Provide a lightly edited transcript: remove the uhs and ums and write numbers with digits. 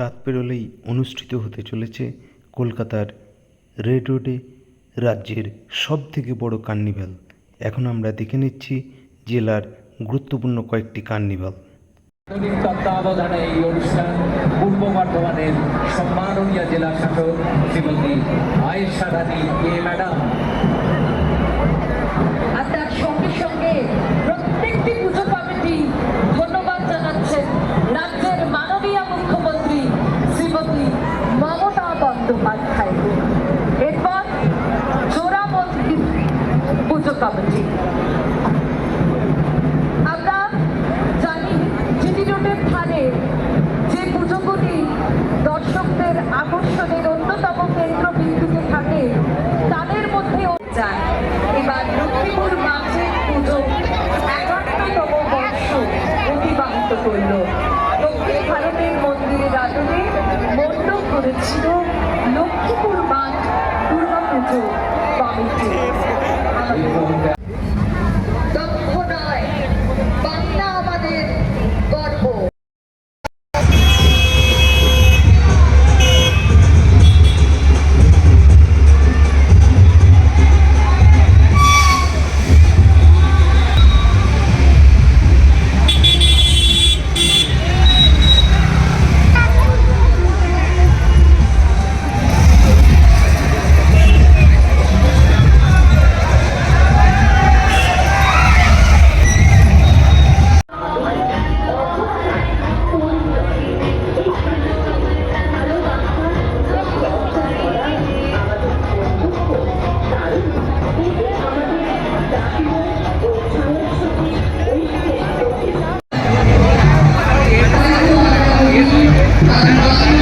রাত পেরোলেই অনুষ্ঠিত হতে চলেছে কলকাতার রেড রোডে রাজ্যের সবথেকে বড় কার্নিভাল। এখন আমরা দেখে নিচ্ছি জেলার গুরুত্বপূর্ণ কয়েকটি কার্নিভাল। তত্ত্বাবধানে এই অনুষ্ঠান পূর্ব বর্ধমানের সম্মাননীয় জেলা শাসক শ্রীমতী আয়েশা রানী কে ম্যাডাম। আর তার সঙ্গে সঙ্গে প্রত্যেকটি পুজো কমিটি ধন্যবাদ জানাচ্ছেন রাজ্যের মাননীয় মুখ্যমন্ত্রী শ্রীমতী মমতা বন্দ্যোপাধ্যায়। এরপর জোড়া মন্দির পুজো কমিটি। আমরা জানি জিটি রোডের ধারে যে পুজোগুলি দর্শকদের আকর্ষণের অন্যতম কেন্দ্রবিন্দুতে থাকে তাদের মধ্যেও যায়। এবার লক্ষ্মীপুর মাছের পুজো ৫১তম বর্ষ অতিবাহিত করল। দক্ষিণ ভারতের মন্দিরের আদলে মণ্ডপ করেছিল লক্ষ্মীপুর মাঠ দুর্গাপুজো কমিটি। দক্ষ নয়, বাংলা আমাদের গর্ব। Thank you.